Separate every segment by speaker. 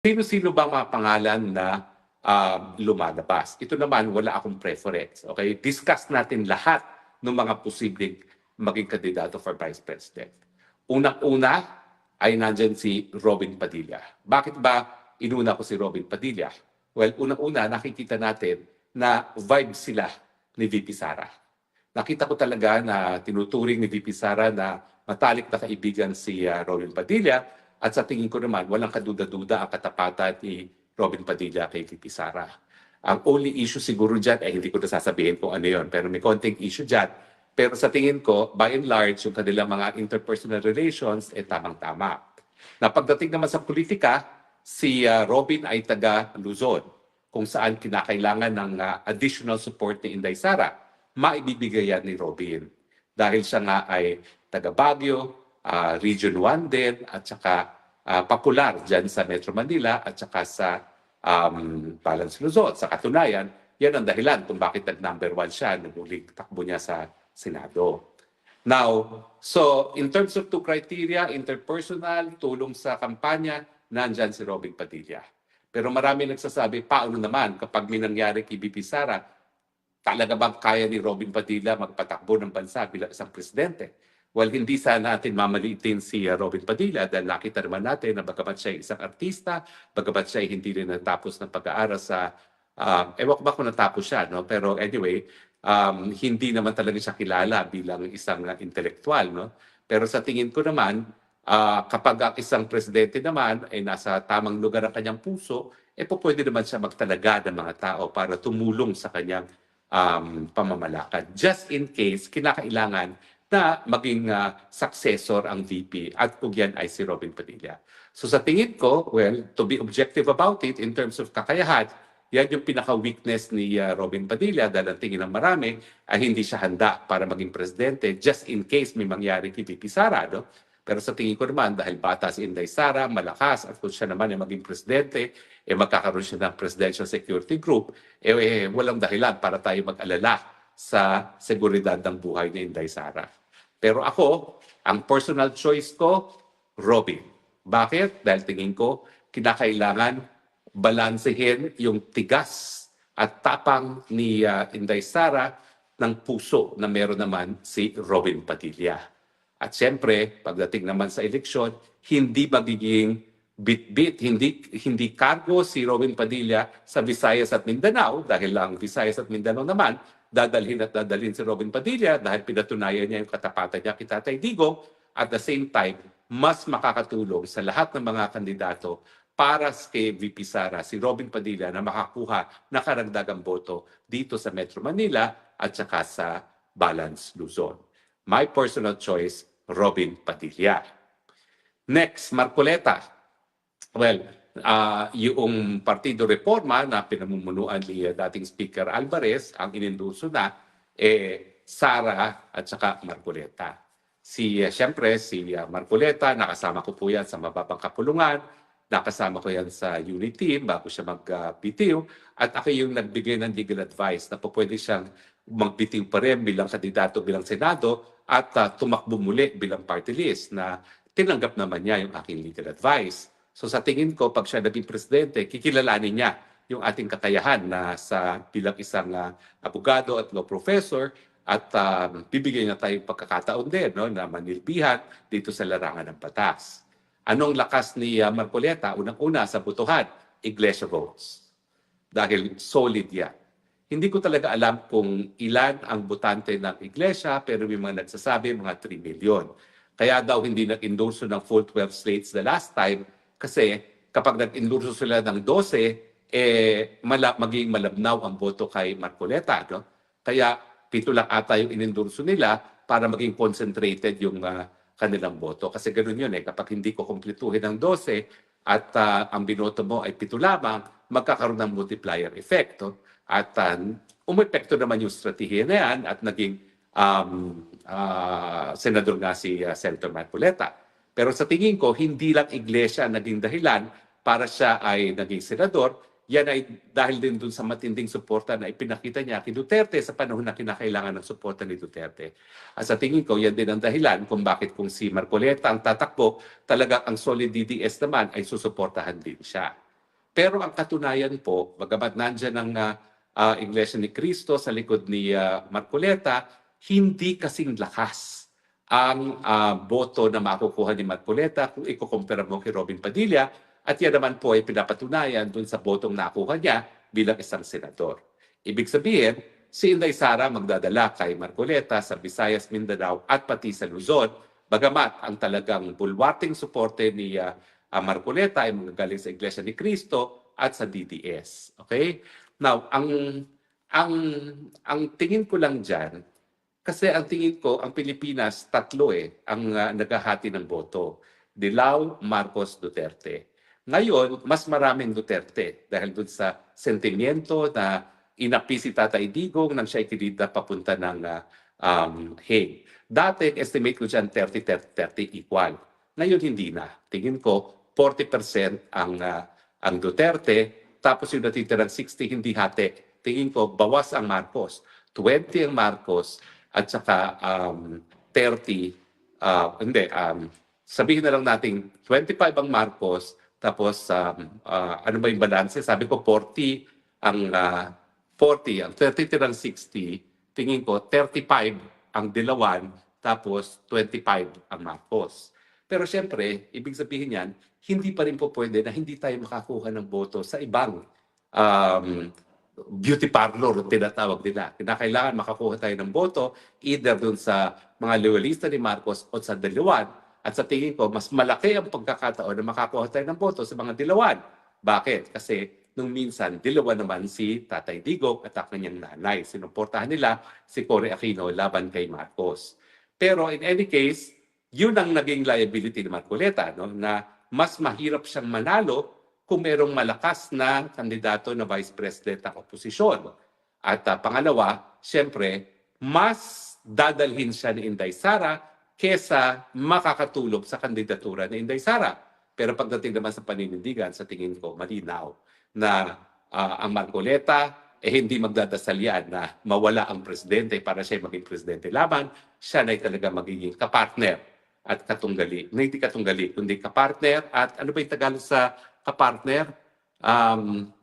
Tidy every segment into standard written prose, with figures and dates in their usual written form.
Speaker 1: Sino-sino ba mga pangalan na lumalabas? Ito naman, wala akong preference. Okay? Discuss natin lahat ng mga posibleng maging kandidato for Vice President. Unang-una ay nandyan si Robin Padilla. Bakit ba inuna ko si Robin Padilla? Well, unang-una, nakikita natin na vibe sila ni VP Sara. Nakita ko talaga na tinuturing ni VP Sara na matalik na kaibigan si Robin Padilla. At sa tingin ko naman, walang kaduda-duda ang katapatan ni Robin Padilla kay VP Sara. Ang only issue siguro dyan ay hindi ko nasasabihin kung ano yon, pero may konting issue dyan. Pero sa tingin ko, by and large, yung kanilang mga interpersonal relations ay tamang-tama. Na pagdating naman sa politika, si Robin ay taga Luzon, kung saan kinakailangan ng additional support ni Inday Sara, maibibigay yan ni Robin. Dahil siya nga ay taga Baguio, Region 1 din, at saka popular dyan sa Metro Manila at saka sa Balance Luzon. Sa katunayan, yan ang dahilan kung bakit nag-number 1 siya nung muling takbo niya sa Senado. Now, so in terms of two criteria, interpersonal, tulong sa kampanya, nandyan si Robin Padilla. Pero marami nagsasabi, paano naman kapag may nangyari kay BP Sara, talaga bang kaya ni Robin Padilla magpatakbo ng bansa bilang isang presidente? Well, hindi sana natin mamaliitin si Robin Padilla dahil nakita naman natin na bagamat siya isang artista, bagamat siya hindi rin natapos ng pag-aaral sa, ewan ko ba kung natapos siya, no? Pero anyway, hindi naman talaga siya kilala bilang isang intelektual. No? Pero sa tingin ko naman, kapag ang isang presidente naman ay nasa tamang lugar ang kanyang puso, pwede naman siya magtalaga ng mga tao para tumulong sa kanyang pamamalakad. Just in case, kinakailangan na maging successor ang VP at kung yan ay si Robin Padilla. So sa tingin ko, well, to be objective about it in terms of kakayahan, yan yung pinaka-weakness ni Robin Padilla dahil ang tingin ng marami ay hindi siya handa para maging presidente just in case may mangyari kay VP Sara. No? Pero sa tingin ko naman, dahil bata si Inday Sara, malakas, at kung siya naman ay maging presidente, magkakaroon siya ng Presidential Security Group, walang dahilan para tayo mag-alala sa seguridad ng buhay ni Inday Sara. Pero ako, ang personal choice ko, Robin. Bakit? Dahil tingin ko, kinakailangan balansehin yung tigas at tapang ni Inday Sara ng puso na meron naman si Robin Padilla. At siyempre, pagdating naman sa eleksyon, hindi magiging bit-bit, hindi cargo si Robin Padilla sa Visayas at Mindanao dahil ang Visayas at Mindanao naman dadalhin si Robin Padilla dahil pinatunayan niya yung katapatan niya kay Tatay Digong. At the same time, mas makakatulong sa lahat ng mga kandidato para kay VP Sara, si Robin Padilla na makakuha na karagdagang boto dito sa Metro Manila at saka sa Balance Luzon. My personal choice, Robin Padilla. Next, Marcoleta. Well, yung Partido Reforma na pinamumunuan ni dating Speaker Alvarez, ang inendorso na, Sara at saka Marcoleta. Siyempre, si Marcoleta, nakasama ko po yan sa Mababang Kapulungan, nakasama ko yan sa Unity bago siya magbitiw, at ako yung nagbigay ng legal advice na pwede siyang magbitiw pa rin bilang kandidato bilang Senado at tumakbo muli bilang party list na tinanggap naman niya yung aking legal advice. So sa tingin ko, pag siya naging presidente, kikilalanin niya yung ating kakayahan na bilang isang abogado at law professor at bibigyan niya tayong pagkakataon din no, na manilbihan dito sa larangan ng batas. Anong lakas ni Marcoleta? Unang-una sa botohan, Iglesia votes. Dahil solid yan. Hindi ko talaga alam kung ilan ang botante ng Iglesia, pero may mga nagsasabi mga 3 million. Kaya daw hindi nag-endorso ng full 12 states the last time kasi kapag nag-endorso sila ng 12, magiging malabnaw ang boto kay Marcoleta. No? Kaya 7 lang ata yung inendorso nila para maging concentrated yung kanilang boto. Kasi ganoon yun kapag hindi ko kumpletuhin ng 12 at ang binoto mo ay 7 lamang, magkakaroon ng multiplier effect. No? At umepekto naman yung strategiya na yan at naging senador nga si Senator Marcoleta. Pero sa tingin ko, hindi lang Iglesia naging dahilan para siya ay naging senador. Yan ay dahil din dun sa matinding suporta na ipinakita niya kay Duterte sa panahon na kinakailangan ng suporta ni Duterte. At sa tingin ko, yan din ang dahilan kung bakit kung si Marcoleta ang tatakbo, talaga ang solid DDS naman ay susuportahan din siya. Pero ang katunayan po, bagamat nandyan ang Iglesia ni Cristo sa likod ni Marcoleta, hindi kasing lakas ang boto na makukuha ni Marcoleta kung ikukumpara mo kay Robin Padilla, at yan naman po ay pinapatunayan dun sa botong nakuha niya bilang isang senador. Ibig sabihin, si Inday Sara magdadala kay Marcoleta sa Visayas, Mindanao at pati sa Luzon, bagamat ang talagang bulwating suporte ni Marcoleta ay magagaling sa Iglesia ni Cristo at sa DDS. Okay? Now, ang ang tingin ko lang diyan, kasi ang tingin ko ang Pilipinas tatlo ang naghahati ng boto. Dilao, Marcos, Duterte. Ngayon, mas maraming Duterte dahil dun sa sentimiento na inapi si Tatay Digong nang siya ikinida papunta ng Hague. Dati, estimate ko dyan 30-30 equal. Ngayon, hindi na. Tingin ko, 40% ang Duterte, tapos yung natitirang 60 hindi hati. Tingin ko, bawas ang Marcos. 20 ang Marcos at saka 30, hindi, sabihin na lang natin 25 ang Marcos, tapos ano ba yung balance? Sabi ko 40 ang 30 tirang 60, tingin ko 35 ang Dilawan, tapos 25 ang Marcos. Pero siyempre, ibig sabihin yan, hindi pa rin po pwede na hindi tayo makakuha ng boto sa ibang beauty parlor, tinatawag nila. Kinakailangan makakuha tayo ng boto either dun sa mga loyalista ni Marcos o sa Dilawan. At sa tingin ko, mas malaki ang pagkakataon na makakuha tayo ng boto sa mga Dilawan. Bakit? Kasi nung minsan, Dilawan naman si Tatay Digong at ang kanyang nanay. Sinuportahan nila si Cory Aquino laban kay Marcos. Pero in any case, yun ang naging liability ni Marcoleta, no? Na mas mahirap siyang manalo kung merong malakas na kandidato na vice president ng oposisyon. At pangalawa, siyempre, mas dadalhin siya ni Inday Sara kesa makakatulog sa kandidatura ni Inday Sara. Pero pagdating naman sa paninindigan, sa tingin ko, malinaw na ang Marcoleta hindi magdadasal yan na mawala ang presidente para siya maging presidente laban. Siya na talaga magiging kapartner at katunggali. Hindi katunggali, kundi kapartner. At ano ba yung Tagalog sa kapartner?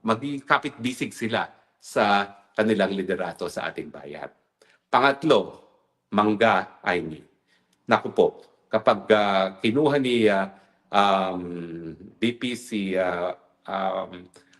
Speaker 1: Magiging kapit-bisig sila sa kanilang liderato sa ating bayan. Pangatlo, Mangga Aimee. Naku po, kapag kinuha ni VP si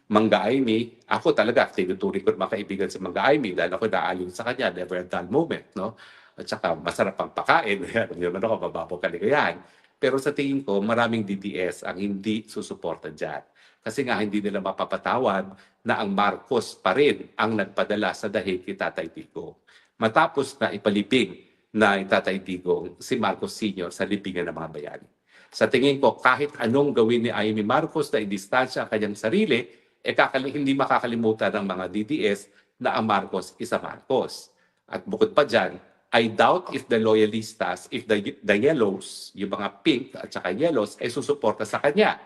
Speaker 1: Mangga Aimee, ako talaga tinuturing ko mga kaibigan si Mangga Aimee dahil ako naalin sa kanya, never a dull moment, no? At saka masarap ang pagkain, hindi naman ako mababaw kaligayahan. Pero sa tingin ko, maraming DDS ang hindi susuporta dyan. Kasi nga hindi nila mapapatawad na ang Marcos pa rin ang nagpadala sa dahil kay Tatay Digong. Matapos na ipalibing na Tatay Digong si Marcos Sr. sa libingan ng mga bayani. Sa tingin ko, kahit anong gawin ni Aimee Marcos na idistansya ang kanyang sarili, hindi makakalimutan ng mga DDS na ang Marcos isa Marcos. At bukod pa dyan, I doubt if the loyalistas, if the yellows, yung mga pink at saka yellows, ay susuporta sa kanya.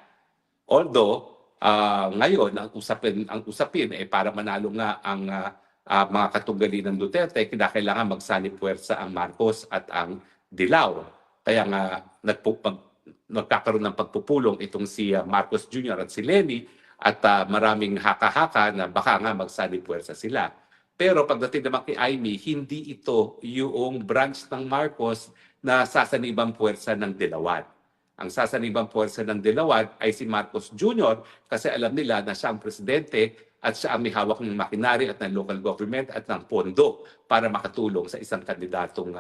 Speaker 1: Although, ngayon, ang usapin para manalo nga ang mga katunggali ng Duterte, kinakailangan magsanib puwersa ang Marcos at ang Dilao. Kaya nga, nagkakaroon ng pagpupulong itong si Marcos Jr. at si Lenny at maraming haka-haka na baka nga magsanib puwersa sila. Pero pagdating naman kay Aimee, hindi ito yung branch ng Marcos na sasanibang puwersa ng Dilawan. Ang sasanibang puwersa ng Dilawan ay si Marcos Jr. kasi alam nila na siya ang presidente at siya ang may hawak ng makinari at ng local government at ng pondo para makatulong sa isang kandidatong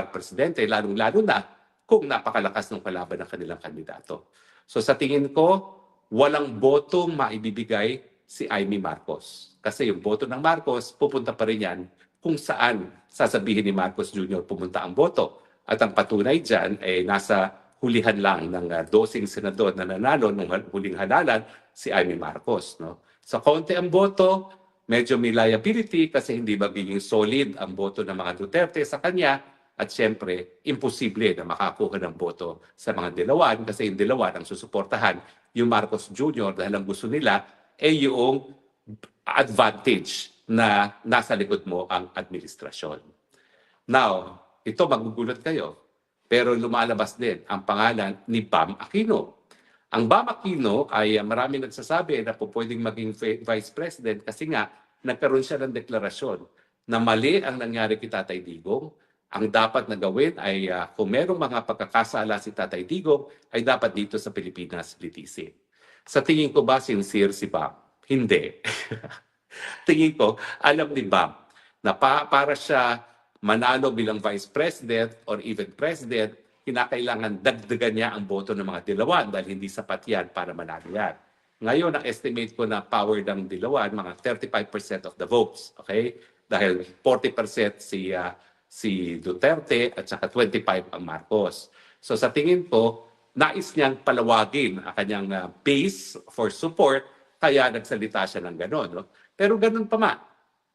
Speaker 1: presidente, lalong-lalo na kung napakalakas ng kalaban ng kanilang kandidato. So sa tingin ko, walang botong maibibigay si Aimee Marcos. Kasi yung boto ng Marcos, pupunta pa rin yan kung saan sasabihin ni Marcos Jr. pumunta ang boto. At ang patunay dyan ay nasa hulihan lang ng 12 senador na nanalo ng huling halalan si Aimee Marcos. No? Sa konti ang boto, medyo may liability kasi hindi magiging solid ang boto ng mga Duterte sa kanya. At siyempre, imposible na makakuha ng boto sa mga Dilawan kasi yung Dilawan ang susuportahan yung Marcos Jr. dahil ang gusto nila ay yung advantage na nasa likod mo ang administrasyon. Now, ito magugulat kayo, pero lumalabas din ang pangalan ni Bam Aquino. Ang Bam Aquino ay maraming nagsasabi na po pwedeng maging Vice President kasi nga nagkaroon siya ng deklarasyon na mali ang nangyari kay Tatay Digong. Ang dapat na gawin ay kung merong mga pagkakasala si Tatay Digong ay dapat dito sa Pilipinas litisin. Sa tingin ko ba sincere si Bam? Hindi. Tingin ko, alam ni Bam na para siya manalo bilang Vice President or even President, kinakailangan dagdagan niya ang boto ng mga Dilawan dahil hindi sapat yan para manalo yan. Ngayon, ang estimate ko na power ng Dilawan, mga 35% of the votes. Okay? Dahil 40% si Duterte at saka 25% ang Marcos. So sa tingin ko, nais niyang palawagin ang kanyang base for support, kaya nagsalita siya ng gano'n. No? Pero ganun pa man,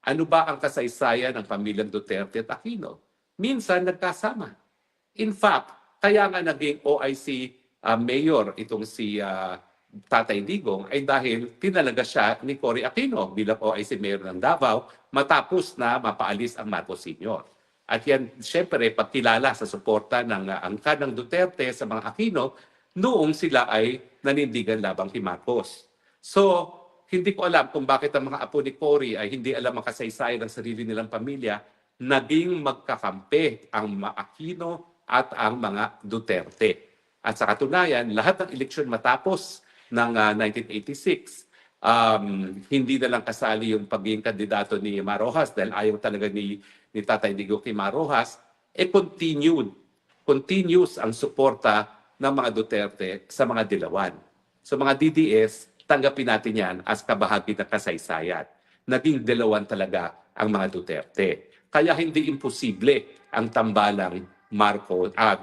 Speaker 1: ano ba ang kasaysayan ng pamilyang Duterte at Aquino? Minsan nagkasama. In fact, kaya nga naging OIC mayor itong si Tatay Digong ay dahil tinalaga siya ni Cory Aquino bilang OIC mayor ng Davao matapos na mapaalis ang Marcos Sr. At yan, siyempre, pagkilala sa suporta ng angka ng Duterte sa mga Aquino noong sila ay nanindigan labang kay Marcos. So, hindi ko alam kung bakit ang mga apo ni Cory ay hindi alam ang kasaysayan ng sarili nilang pamilya, naging magkakampi ang mga Aquino at ang mga Duterte. At sa katunayan, lahat ng eleksyon matapos ng 1986, hindi na lang kasali yung pagiging kandidato ni Marojas dahil ayaw talaga ni Tatay Digong kay Marojas, continues ang suporta ng mga Duterte sa mga Dilawan. So mga DDS, tanggapin natin yan as kabahagi ng kasaysayan. Naging Dilawan talaga ang mga Duterte. Kaya hindi imposible ang tambalang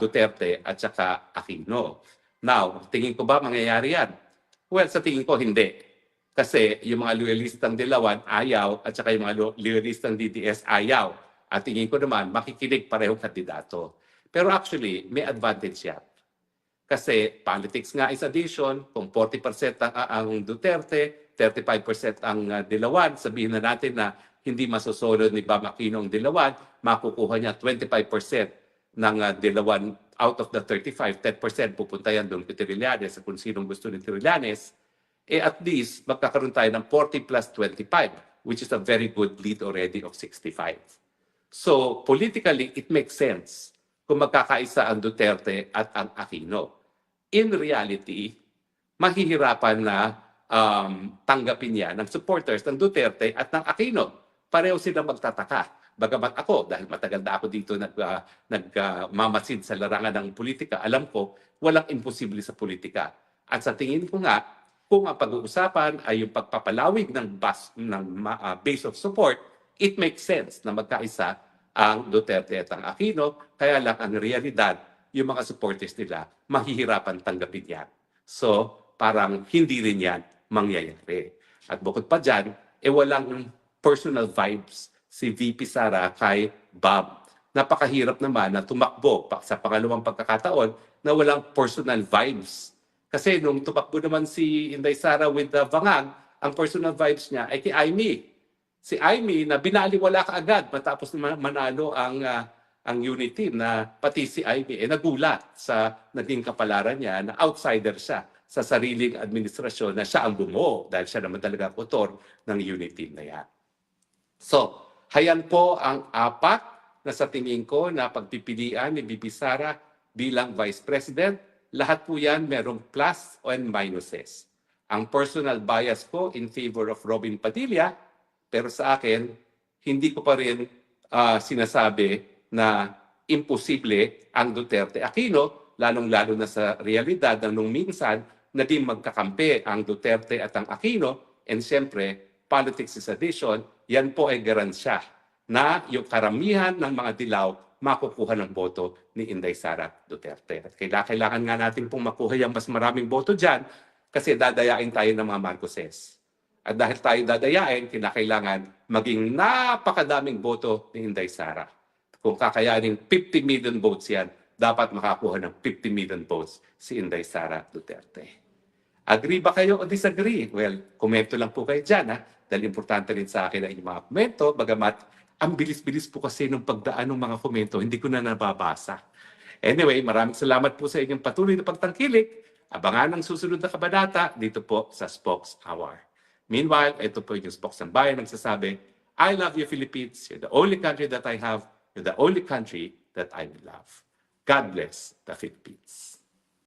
Speaker 1: Duterte at saka Aquino. Now, tingin ko ba mangyayari yan? Well, sa tingin ko hindi. Kasi yung mga loyalistang Dilawan ayaw at saka yung mga loyalistang DDS ayaw. At tingin ko naman makikinig parehong kandidato. Pero actually, may advantage yan. Kasi politics nga is addition, kung 40% ang Duterte, 35% ang Dilawan, sabihin na natin na hindi masusunod ni Bam Aquino ang Dilawan, makukuha niya 25% ng Dilawan out of the 35, 10% pupunta yan doon kay Trillanes kung sinong gusto ni Trillanes, at least magkakaroon tayo ng 40 plus 25, which is a very good lead already of 65. So politically, it makes sense kung magkakaisa ang Duterte at ang Aquino. In reality, mahihirapan na tanggapin yan ng supporters ng Duterte at ng Aquino. Pareho silang magtataka. Bagamat ako, dahil matagal na ako dito nagmamasid sa larangan ng politika, alam ko, walang imposible sa politika. At sa tingin ko nga, kung ang pag-uusapan ay yung pagpapalawig ng base of support, it makes sense na magkaisa ang Duterte at ang Aquino, kaya lang ang realidad, yung mga supporters nila, mahihirapan tanggapin yan. So, parang hindi rin yan mangyayari. At bukod pa dyan, walang personal vibes si VP Sara kay Bob. Napakahirap naman na tumakbo sa pangalawang pagkakataon na walang personal vibes. Kasi nung tumakbo naman si Inday Sara with the Vangang, ang personal vibes niya ay kay Aimee. Si Aimee na binaliwala ka agad matapos na manalo ang unit team na pati si Aimee nagulat sa naging kapalaran niya na outsider siya sa sariling administrasyon na siya ang bumuo dahil siya naman talaga ang author ng unit team na yan. So, hayan po ang apat na sa tingin ko na pagpipilian ni VP Sara bilang Vice President. Lahat po yan merong plus and minuses. Ang personal bias ko in favor of Robin Padilla, pero sa akin, hindi ko pa rin sinasabi na imposible ang Duterte Aquino, lalong-lalo na sa realidad na nung minsan naging magkakampi ang Duterte at ang Aquino, and siyempre, politics is addition, yan po ay garansya na yung karamihan ng mga dilaw makukuha ng boto ni Inday Sara Duterte. At kailangan nga natin pong makuha yung mas maraming boto dyan kasi dadayain tayo ng mga Marcoses. At dahil tayo dadayain, kinakailangan maging napakadaming boto ni Inday Sara. Kung kakayanin 50 million votes yan, dapat makakuha ng 50 million votes si Inday Sara Duterte. Agree ba kayo o disagree? Well, komento lang po kayo dyan, ha? Dahil importante rin sa akin ang inyong mga komento, bagamat ang bilis-bilis po kasi ng pagdaan ng mga komento, hindi ko na nababasa. Anyway, maraming salamat po sa inyong patuloy na pagtangkilik Abangan ang susunod na kabanata dito po sa Spokes Hour. Meanwhile, ito po yung Spokes ng Bayan nagsasabi, I love you, Philippines. You're the only country that I have. You're the only country that I will love. God bless the Philippines.